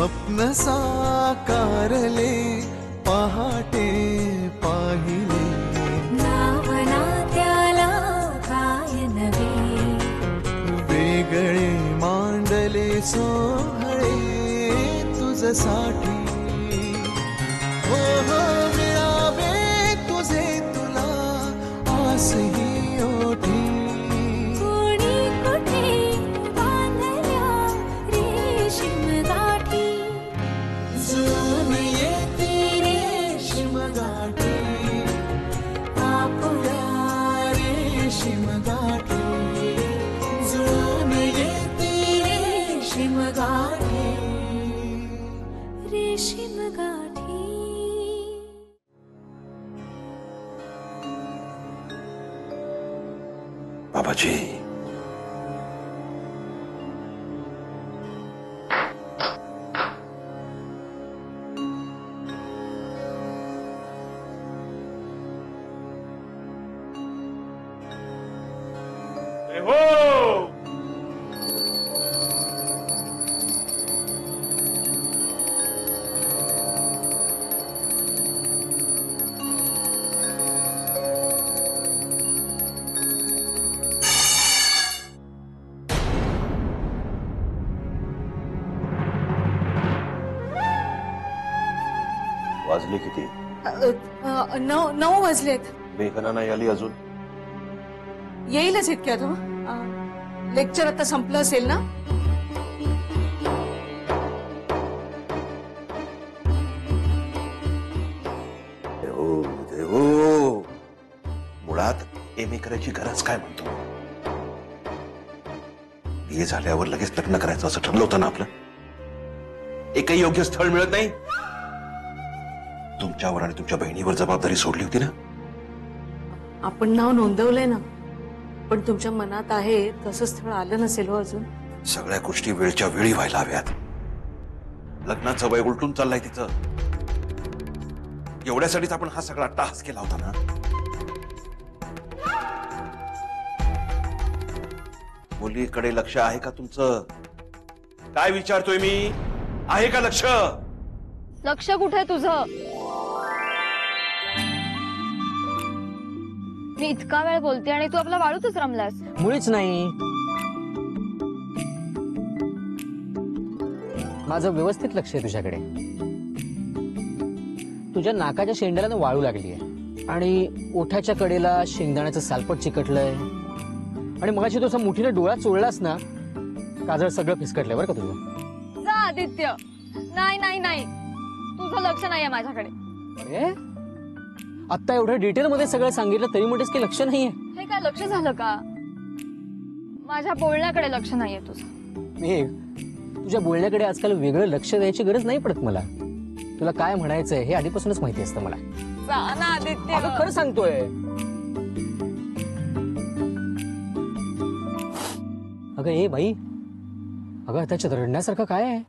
स्वप्न साकारले पहाटे पाहिले नावना त्याला काय नवे वेगळे मांडले सोहळे तुझसाठी हो हो मिळावे तुझे तुला आसही ओठी कोणी कुठे बांधल्या रेशीम गाठी जुळून येते रेशीम गाठी आपुल्या रेशीम गाठी जुळून येते रेशीम गाठी रेशीम गाठी बाबाजी वाजले किती? 9 वाजलेत. मेघना नाही आली अजून? येईलच इतक्यात. लेक्चर आता संपलं असेल ना? देवो मुळात एम ए करायची गरज काय म्हणतो? बीए झाल्यावर लगेच लग्न करायचं असं ठरलं होतं ना आपलं. एकही योग्य स्थळ मिळत नाही. तुमच्यावर आणि तुमच्या बहिणीवर जबाबदारी सोडली होती ना. आपण नाव नोंदवलंय ना, पण तुमच्या मनात आहे तसं स्थळ आलं नसेल हो अजून. सगळ्या गोष्टी वेळच्या वेळी व्हायला हव्यात. लग्नाचं वय उलटून चाललंय तिचं. एवढ्यासाठीच आपण हा सगळा टास्क केला होता ना. मुलीकडे लक्ष आहे का तुमचं? काय विचारतोय मी? आहे का लक्ष? लक्ष कुठे तुझं? मी इतका वेळ बोलते आणि तू आपला वाळूतच रमलास. मुळीच नाही. माझं व्यवस्थित लक्ष आहे तुझ्याकडे. तुझ्या नाकाच्या शेंड्याला वाळू लागली आहे आणि ओठाच्या कडेला शेंगदाण्याचं सालपट चिकटलंय आणि मगाशी तुझा मुठीने डोळा चोळलास ना, काजळ सगळं फिसकटलंय बरं का तुझं. जा आदित्य. नाही नाही नाही, तुझं लक्ष नाहीये माझ्याकडे. अरे आता एवढं डिटेल मध्ये सगळं सांगितलं तरी म्हणतेस की लक्ष नाहीये. हे काय लक्ष झालं का? माझ्या बोलण्याकडे लक्ष नाहीये तुझं. मेघ, तुझ्या बोलण्याकडे आजकाल वेगळं लक्ष द्यायची गरज नाही पडत मला. तुला काय म्हणायचंय हे आधीपासूनच माहिती असतं मला. जा ना आदित्य. अगं खरं सांगतोय. अगं ए बाई, अगं त्याच्यात रडण्यासारखं काय आहे?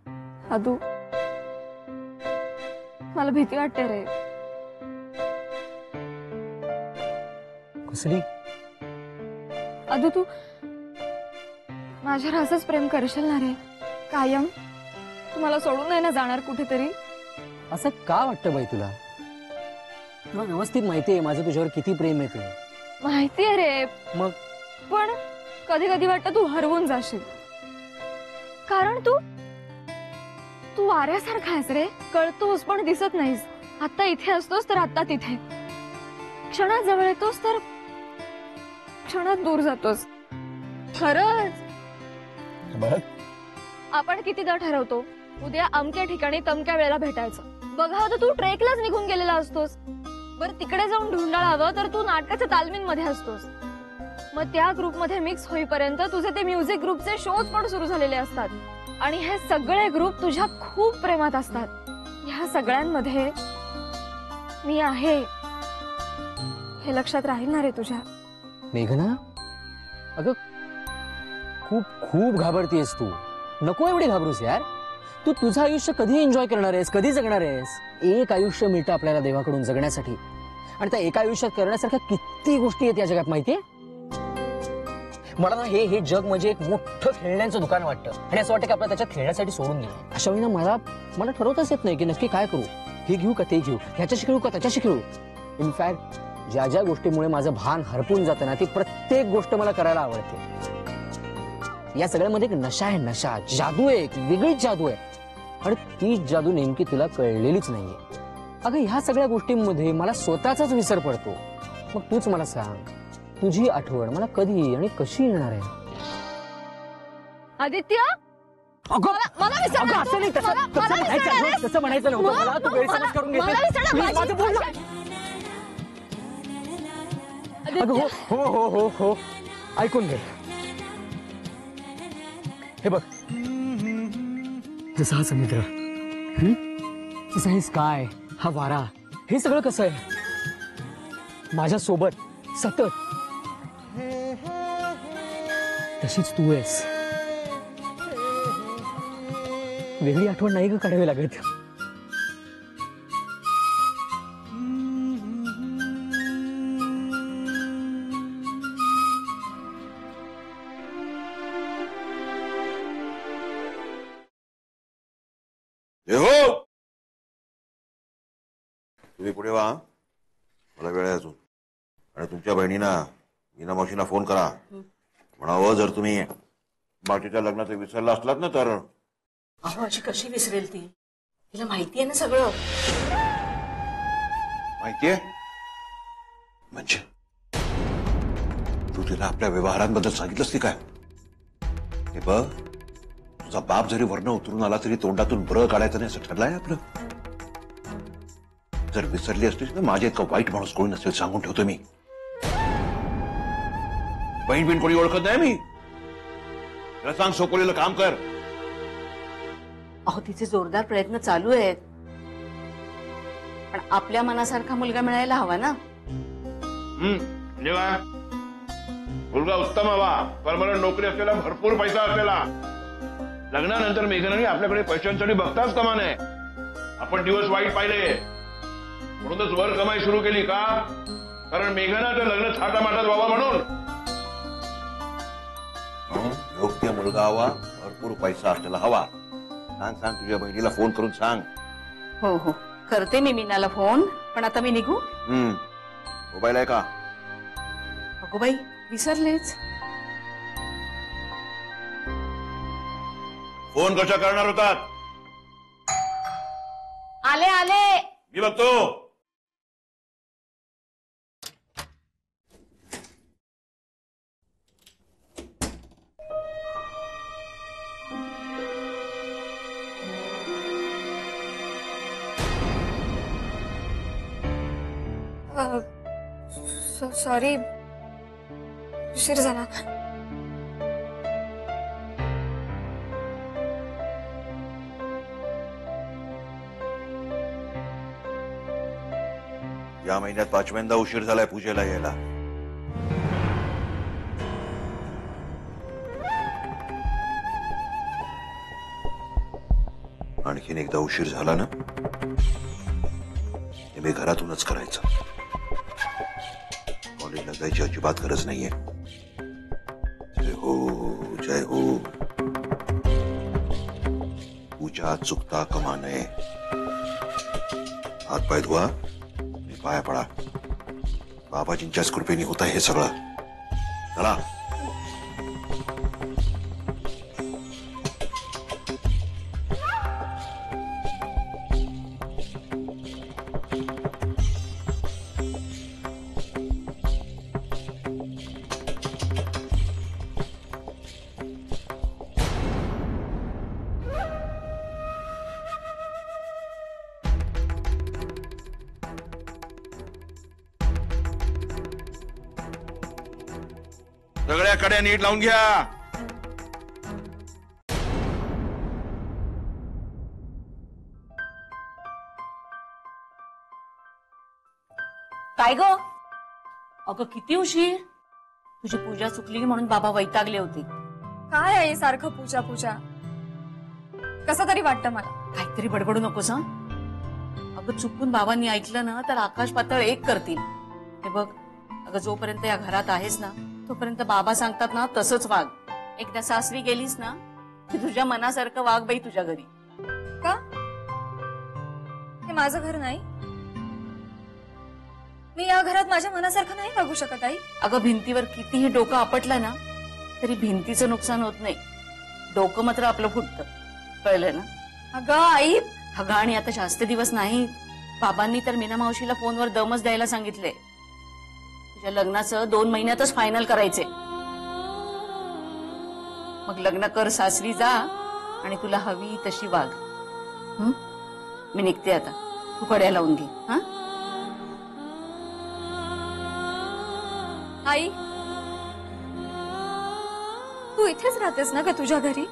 अदू, मला भीती वाटते रे. कसली? अदू, तू माझ्यावर असंच प्रेम करशील ना रे कायम? तू मला सोडून नाही ना जाणार कुठेतरी? असं का वाटतं बाई तुला? तुला व्यवस्थित माहितीये माझं तुझ्यावर किती प्रेम आहे ते. माहितीये रे, मग पण कधी कधी वाटतं तू हरवून जाशील. कारण तू वाऱ्यासारखा आहेस रे. कळतोस पण दिसत नाहीस. आता इथे असतोस तर आता तिथे. क्षणात जवळ येतोस तर क्षणात दूर जातोस. खरंच. बघ, आपण कितीदा ठरवतो उद्या अमक्या ठिकाणी तमक्या वेळेला भेटायचं. बघावं तर तू ट्रेकलाच निघून गेलेला असतोस. बरं तिकडे जाऊन ढुंडाळावं तर तू नाटकाच्या तालमींमध्ये असतोस. मग त्या ग्रुपमध्ये मिक्स होईपर्यंत तुझे ते म्युझिक ग्रुपचे शोज पण सुरू झालेले असतात. आणि हे सगळे ग्रुप तुझ्या खूप प्रेमात असतात. ह्या सगळ्यांमध्ये मी आहे हे लक्षात राहील ना रे तुझ्या? मेघना, अगं खूप खूप घाबरतीयस तू. नको एवढी घाबरूस यार. तू तुझं आयुष्य कधी एन्जॉय करणार आहेस? कधी जगणार आहेस? एक आयुष्य मिळतं आपल्याला देवाकडून जगण्यासाठी, आणि त्या एका आयुष्यात करण्यासारख्या किती गोष्टी आहेत या जगात माहितीये. मला ना हे जग म्हणजे एक मोठं खेळण्यांचं दुकान वाटतं आणि असं वाटतं की आपल्याला त्याच्यात खेळण्यासाठी सोडून गेलं. अशा वेळी ना मला ठरवताच येत नाही की नक्की काय करू. हे घेऊ का ते घेऊ, ह्याच्याशी खेळू का त्याच्याशी खेळू. इनफॅक्ट ज्या ज्या गोष्टीमुळे माझं भान हरपून जातं ना ती प्रत्येक गोष्ट मला करायला आवडते. या सगळ्यामध्ये एक नशा आहे, नशा, जादू आहे, एक वेगळीच जादू आहे आणि ती जादू नेमकी तुला कळलेलीच नाहीये. अगं ह्या सगळ्या गोष्टींमध्ये मला स्वतःचाच विसर पडतो. मग तूच मला सांग, तुझी आठवण मला कधी आणि कशी येणार आहे? आदित्य अगं मला विसरणार अगं, असं नाही, तू. तसं म्हणायचं नव्हतं, तसं म्हणायचं नव्हतं मला. तू गैरसमज करून मला घेतेस. विसरणार, Please, माझं बोल ना. अगं हो ऐकून घे. हे बघ, जसा हा समुद्र, तसा हे स्काय, हा वारा, हे सगळं कसं आहे माझ्या सोबत सतत, तशीच तू आहेस. वेगळी आठवण नाही ग काढावी लागत. हो तुम्ही पुढे वा, मला वेळ आहे अजून. आणि तुमच्या बहिणींना मीना मावशींना फोन करा, म्हणावं जर तुम्ही बाकीच्या लग्नाचं विसरला असलात ना तर. अहो अशी कशी विसरेल ती, तिला माहिती आहे ना सगळं. माहितीये म्हणजे तू तिला आपल्या व्यवहारांबद्दल सांगितलंस की काय? हे बघ, तुझा बाप जरी वर्ण उतरून आला तरी तोंडातून ब्र काढायचं नाही असं ठरलंय आपलं. जर विसरली असलीस ना माझ्या इतका वाईट माणूस कोणी नसेल, सांगून ठेवतो मी. बहीण बिन कोणी ओळखत नाही मी. त्याला सांग सोपवलेलं काम कर. अहो तिचे जोरदार प्रयत्न चालू आहेत, पण आपल्या मनासारखा मुलगा मिळायला हवा ना. म्हणजे काय? मुलगा उत्तम हवा, परमनंट नोकरी असलेला, भरपूर पैसा असलेला. लग्नानंतर मेघनाने आपल्याकडे पैशांसाठी बघताच कमा नये. आपण दिवस वाईट पाहिले म्हणूनच वर कमाई सुरू केली का? कारण मेघनाचं लग्न थाटामाटात व्हावं म्हणून. योग्य मुलगा हवा, भरपूर पैसा असलेला हवा. सांग सांग तुझ्या बहिणीला फोन करून सांग. हो करते मी मीनाला फोन. पण आता मी निघू? मोबाईल आहे का? अगो बाई विसरलेच. फोन कशा करणार होतात? आले मी बघतो. सॉरी, उशीर झाला. या महिन्यात 5व्यांदा उशीर झालाय पूजेला यायला. आणखीन एकदा उशीर झाला ना ते मी घरातूनच करायचं. कॉलेजला जायची अजिबात गरज नाहीये. जय हो जय हो. पूजा चुकता कमा नये. हात पाय धुवा, पाया पडा. बाबाजींच्याच कृपेने होत आहे हे सगळं. चला. सगळ्या कड्या नीट लावून घ्या. काय ग? अगं किती उशीर. तुझी पूजा चुकली म्हणून बाबा वैतागले होते. काय आहे सारखं पूजा पूजा? कसं तरी वाटतं मला. काहीतरी बडबडू नकोस हं. अगं चुकून बाबांनी ऐकलं ना तर आकाश पातळ एक करतील. हे बघ, अगं जोपर्यंत या घरात आहेस ना तोपर्यंत बाबा सांगतात ना तसंच वाग. एकदा सासरी गेलीस ना की तुझ्या मनासारखं वाग बाई तुझ्या घरी. का? हे माझं घर नाही? मी या घरात माझ्या मनासारखं नाही वागू शकत आई? अगं भिंतीवर कितीही डोकं आपटलं ना तरी भिंतीचं नुकसान होत नाही, डोकं मात्र आपलं फुटतं. कळलं ना? अगं आई, अगं आणि आता जास्त दिवस नाही. बाबांनी तर मीना मावशीला फोनवर दमच द्यायला सांगितले. तुझ्या लग्नाचं 2 महिन्यातच फायनल करायचे. मग लग्न कर, सासरी जा आणि तुला हवी तशी वाग. मी निघते आता, तू कड्या लावून घे. हा आई, तू इथेच राहतेस ना ग तुझ्या घरी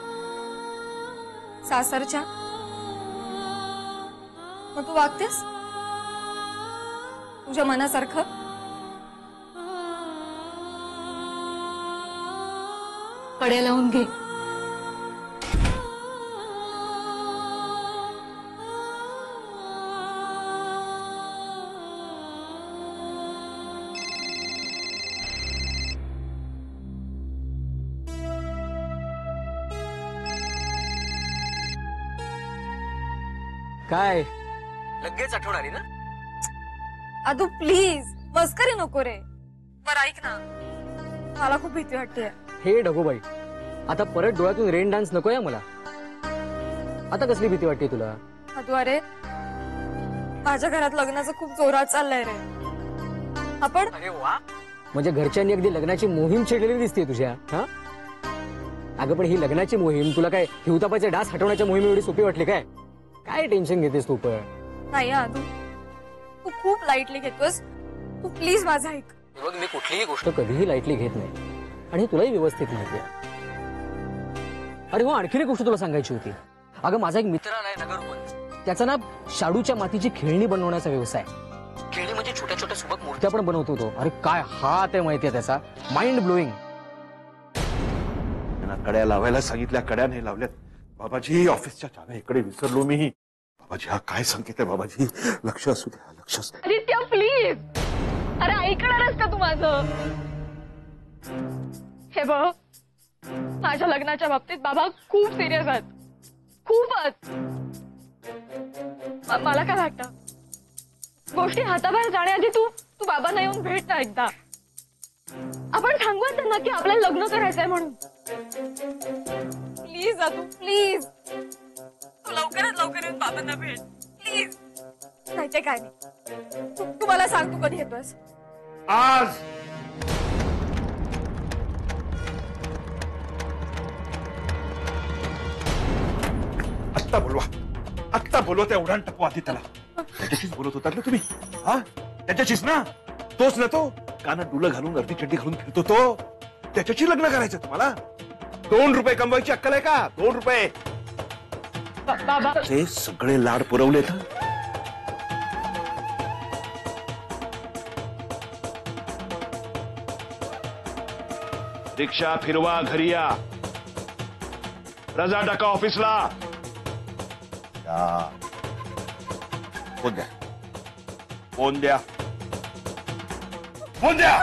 सासरच्या? मग तू वागतेस तुझ्या मनासारखं? कड्या लावून घे. काय लगेच आठवण आली ना? अदू प्लीज, मस्करी नको रे. बरं ऐक ना, मला खूप भीती वाटते. हे ढगोबाई, आता परत डोळ्यातून रेन डान्स नकोय मला. आता कसली भीती वाटते तुला? अदू अरे, माझ्या घरात लग्नाचं खूप जोरात चाललंय रे. आपण अरे वा, म्हणजे घरच्यांनी अगदी लग्नाची मोहीम छेडलेली दिसते तुझ्या. हा अगं पण ही लग्नाची मोहीम तुला काय हिवतापाचे डास हटवण्याच्या मोहीम एवढी सोपी वाटली काय? काय टेन्शन घेतेस तू? पण नाही अदू, तू खूप लाईटली घेतोस. तू प्लीज माझं ऐक. बघ, मी कुठलीही गोष्ट कधीही लाईटली घेत नाही आणि तुलाही व्यवस्थित माहिती आहे. अरे हो, आणखीन एक गोष्ट तुला सांगायची होती. अगं माझा एक मित्र आलाय नगरहून. त्याचा ना शाडूच्या मातीची खेळणी बनवण्याचा व्यवसाय. खेळणी म्हणजे छोट्या छोट्या सोबत मूर्त्या पण बनवतो तो. अरे काय हात आहे माहितीये त्याचा, माइंड ब्लोईंग. कड्या लावायला सांगितल्या, कड्या नाही लावल्यात. बाबाजी, ऑफिसच्या चाव्या इकडे विसरलो मी. बाबाजी, हा काय संकेत आहे बाबाजी? लक्ष असू द्या, लक्ष असू द्या. आदित्य प्लीज. अरे ऐकणारच का तू माझं? हे बघ, माझ्या लग्नाच्या बाबतीत बाबा खूप सिरियस आहेत, खूपच. मला काय वाटतं, गोष्टी हाताबाहेर जाण्याआधी तू बाबांना येऊन भेट ना एकदा. आपण सांगूया त्यांना की आपल्याला लग्न करायचंय म्हणून. Please अदू, please. तू लवकरात लवकर येऊन बाबांना भेट प्लीज. नाही ते काय नाही, तू मला सांग, तू कधी येतोस? आज आत्ता बोलवा, आत्ता बोलवा. त्या उडान टपवा आधी त्याला. त्याच्याशीच बोलत होतात ना तुम्ही? हा, त्याच्याशीच ना? तोच ना तो कानात डुलं घालून अर्धी चड्डी घालून फिरतो तो? त्याच्याशी लग्न करायचं तुम्हाला? 2 रुपये कमवायची अक्कल आहे का? 2 रुपये. बाबा, ते सगळे लाड पुरवलेत. रिक्षा फिरवा, घरी या. रजा टाका ऑफिसला. फोन द्या, फोन द्या, फोन द्या.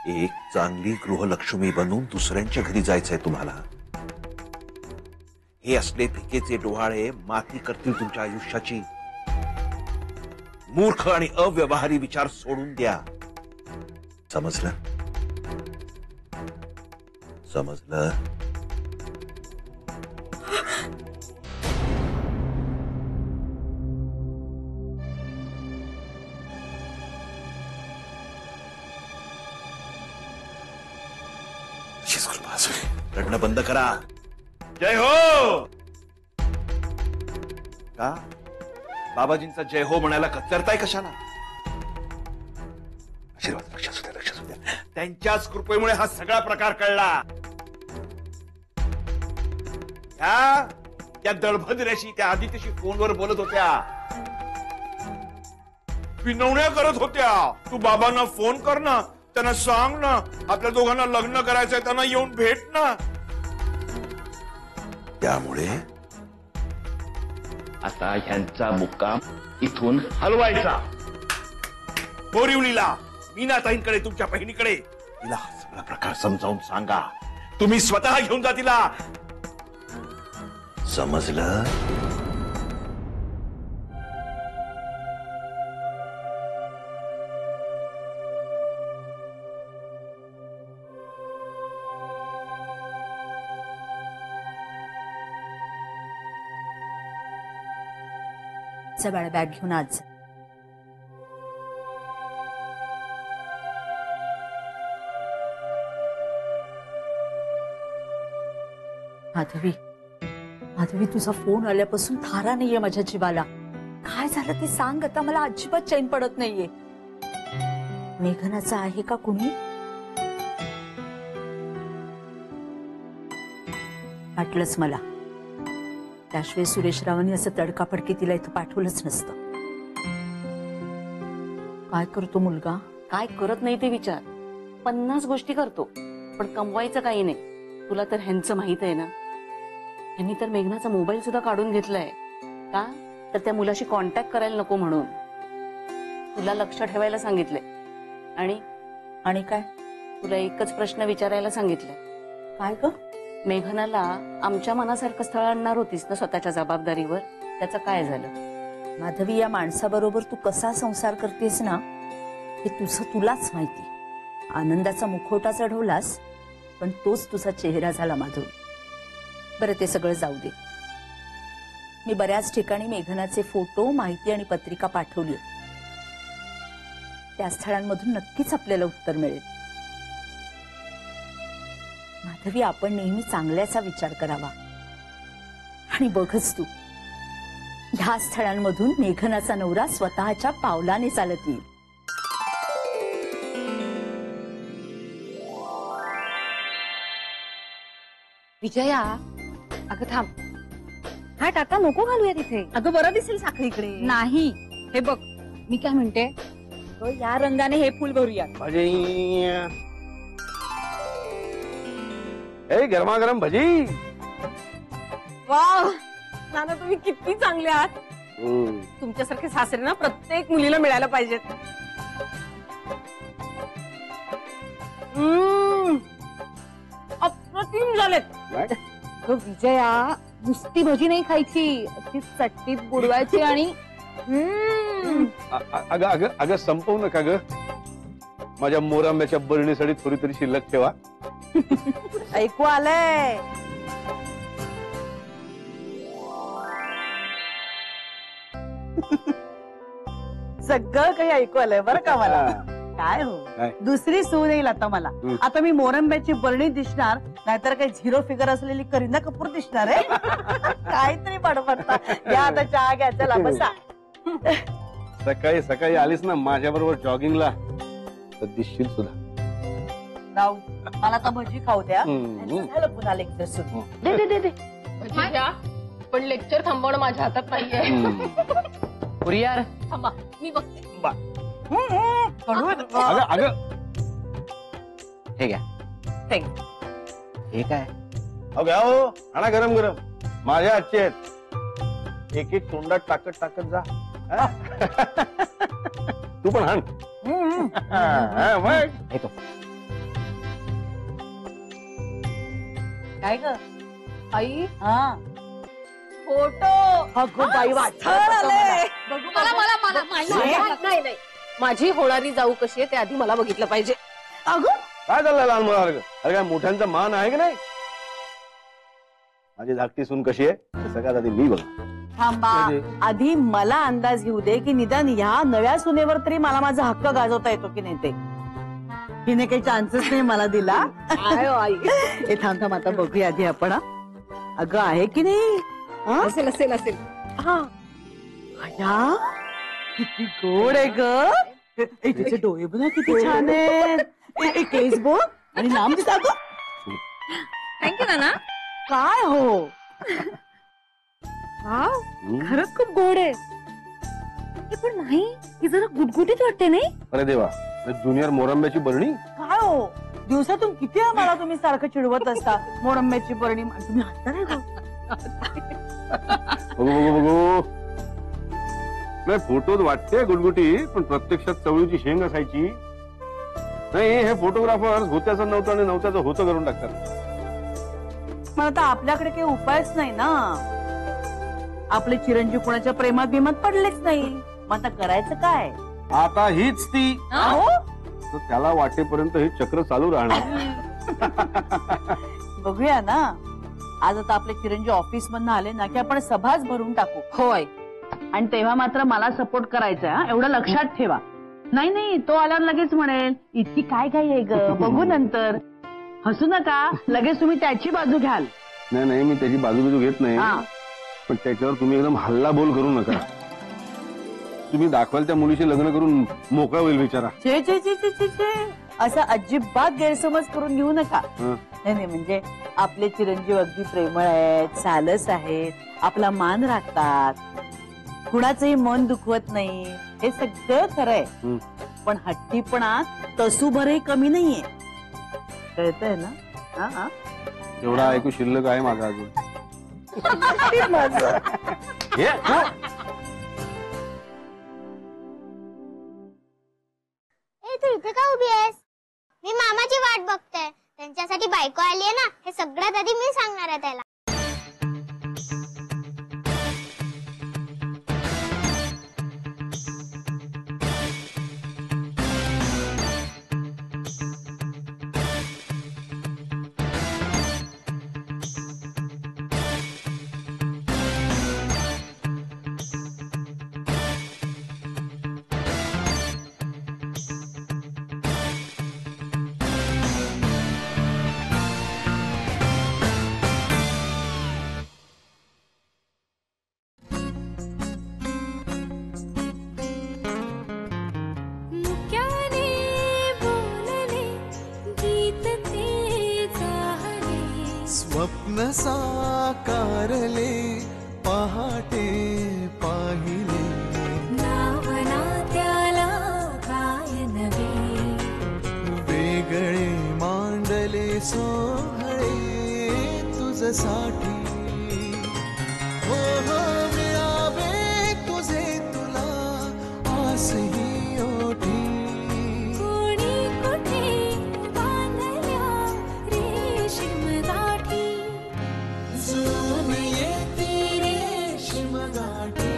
एक चांगली गृहलक्ष्मी बनून दुसऱ्यांच्या घरी जायचंय तुम्हाला. हे असले फिकेचे डोहाळे माती करतील तुमच्या आयुष्याची. मूर्ख आणि अव्यवहारी विचार सोडून द्या. समजलं? समजलं? रडणं बंद करा. जय हो. का बाबाजींचा जय हो म्हणायला कचरताय कशाला? आशीर्वाद. लक्ष असू द्या, लक्ष असू द्या. त्यांच्याच कृपेमुळे हा सगळा प्रकार कळला. ह्या त्या दळभद्र्याशी, त्या आदित्यशी फोनवर बोलत होत्या, विनवण्या करत होत्या. तू बाबांना फोन कर ना, त्यांना सांग ना आपल्या दोघांना लग्न करायचंय, त्यांना येऊन भेट ना. त्यामुळे आता ह्यांचा मुक्काम इथून हलवायचा. बोरिवलीला मीनाताईंकडे, तुमच्या बहिणीकडे. तिला हा सगळा प्रकार समजावून सांगा. तुम्ही स्वतः घेऊन जा तिला. समजलं? बाळा बॅग घेऊन आज जा. माधवी, माधवी, तुझा फोन आल्यापासून थारा नाहीये माझ्या जीवाला. काय झालं ते सांग आता. मला अजिबात चैन पडत नाहीये. मेघनाचा आहे का कुणी? वाटलंच मला. त्याशिवाय सुरेश रावांनी असं तडकाफडकी तिला इथं पाठवलंच नसतं. काय करतो मुलगा, काय करत नाही ते विचार. 50 गोष्टी करतो, पण कमवायचं काही नाही. तुला तर ह्यांचं माहित आहे ना. ह्यांनी तर मेघनाचा मोबाईल सुद्धा काढून घेतलाय. का तर त्या मुलाशी कॉन्टॅक्ट करायला नको म्हणून. तुला लक्ष ठेवायला सांगितलंय. आणि काय, तुला एकच प्रश्न विचारायला सांगितलंय. काय ग? मेघनाला आमच्या मनासारखं स्थळ आणणार होतीस ना स्वतःच्या जबाबदारीवर, त्याचं काय झालं? माधवी, या माणसाबरोबर तू कसा संसार करतेस ना हे तुझं तुलाच माहिती. आनंदाचा मुखवटा चढवलास, पण तोच तुझा चेहरा झाला माधवी. बरं, ते सगळं जाऊ दे. मी बऱ्याच ठिकाणी मेघनाचे फोटो, माहिती आणि पत्रिका पाठवली. त्या स्थळांमधून नक्कीच आपल्याला उत्तर मिळेल. माधवी, आपण नेहमी चांगल्याचा विचार करावा. आणि बघच तू, ह्या स्थळांमधून मेघनाचा नवरा स्वतःच्या पावलाने चालत येईल. विजया, अगं थांब. हा टाका नको घालूया तिथे. अगं बरं दिसेल साखळीकडे. नाही, हे बघ मी काय म्हणते, या रंगाने हे फुल भरूया. भजी, ए गरमागरम भजी. वाव, नाना तुम्ही किती चांगले आहात. तुमच्यासारखे सासरे ना प्रत्येक मुलीला मिळायला पाहिजेत. अप्रतिम झालेत. विजया, नुसती भजी नाही खायची, ती चटणीत बुडवायची आणि अगं अगं अगं संपवू नका ग. माझ्या मोरांब्याच्या बरणीसाठी थोडी तरी शिल्लक ठेवा. ऐकू आलंय. सगळं काही ऐकू आलंय बरं का मला. काय हो, दुसरी सून येईल आता मला. आता मी मोरंब्याची बरणी दिसणार, नाहीतर काही झिरो फिगर असलेली करीना कपूर दिसणार आहे. काहीतरी बडबडता. या आता चहा घ्या, चला बसा. सकाळी सकाळी आलीस ना माझ्या बरोबर जॉगिंगला तर दिसशील सुद्धा. राहू दे, मला तर भजी खाऊ द्या. झालं पुन्हा लेक्चर सुरू. दे दे दे दे भजी घ्या, पण लेक्चर थांबवणं माझ्या हातात नाहीये. कुरियर थांबा, मी बघते. अगं अगं हे घ्या. हे काय? अहो घ्या हो, आणा गरम गरम. माझ्या हातचे आहेत. एक एक तोंडात टाकत टाकत जा. तू पण हाण. येतो. काय ग आई, हा फोटो. अगं बाई, वाटलं मला मला मला नाही नाही, माझी होणारी जाऊ कशी आहे ते आधी मला बघितलं पाहिजे. अगं काय चाललंय लहान मुलासारखं? अरे काय मोठ्यांचा मान आहे की नाही? माझी धाकटी सून कशी आहे हे सगळ्यात आधी मी बघ. थांबा, आधी मला अंदाज घेऊ दे की निदान ह्या नव्या सुनेवर तरी मला माझा हक्क गाजवता येतो की नाही ते. हिने काही चान्सेस नाही मला दिला. आई, हे थांब थांब, आता बघूया आधी आपण. अगं आहे की नाही? असेल असेल असेल. हा, अय्या, किती गोड आहे ग. तिचे डोळे बघा किती छान आहेत. केस बघ आणि नाम दिसा ग. थँक्यू नाना. काय हो, वाव, खरंच खूप गोड आहे. पण नाही, ही जरा गुटगुटीत वाटते नाही? अरे देवा, ज्युनियर मोरंब्याची बरणी. काय हो, दिवसातून किती वेळा मला तुम्ही सारखं चिडवत असता. मोरंब्याची बरणी. तुम्ही हसता नाही ग. बघू बघू बघू. नाही, फोटोत वाटते गुटगुटी, पण प्रत्यक्षात चवळीची शेंग असायची. नाही हे फोटोग्राफर होत्याचं नव्हतं आणि नव्हत्याचं होतं करून टाकतात. पण आता आपल्याकडे काही उपायच नाही ना. आपले चिरंजीव कोणाच्या प्रेमात बिमात पडलेच नाही. मग आता करायचं काय? आता हीच ती अहो, तर त्याला वाटेपर्यंत हे चक्र चालू राहणार. बघूया ना. आज आता आपले चिरंजीव ऑफिस मधून आले ना की आपण सभाच भरून टाकू. होय. आणि तेव्हा मात्र मला सपोर्ट करायचा, एवढं लक्षात ठेवा. नाही नाही, तो आल्यावर लगेच म्हणेल इतकी काय काय आहे ग, बघू नंतर. हसू नका, लगेच तुम्ही त्याची बाजू घ्याल. नाही नाही, मी त्याची बाजू घेत नाही, हा. पण त्याच्यावर तुम्ही एकदम हल्ला बोल करू नका. तुम्ही दाखवाल त्या मुलीशी लग्न करून मोकळा होईल बिचारा. छे छे छे छे छे छे, असा अजिबात गैरसमज करून घेऊ नका. हं. नाही नाही, म्हणजे आपले चिरंजीव अगदी प्रेमळ आहेत, सालस आहेत, आपला मान राखतात, कुणाचंही मन दुखवत नाही, हे सगळं खरंय. हं. पण हट्टीपणात तसूभरही कमी नाहीये. कळतंय ना? हा हा. एवढा ऐकू शिल्लक आहे माझा अजून. माझं. हे, हो. तू इथे का उभी आहेस? मी मामाची वाट बघते. त्यांच्यासाठी बायको आली आहे ना, हे सगळ्यात आधी मी सांगणार आहे त्याला. मुक्याने बोलले गीत ते जाहले स्वप्न साकारले पहाटे पाहिले नावना त्याला काय नवे वेगळे मांडले सोहळे तुझसाठी हो हो मिळावे तुझे तुला आसही ओठी कोणी कुठे बांधल्या रेशीम गाठी जुळून येते रेशीम गाठी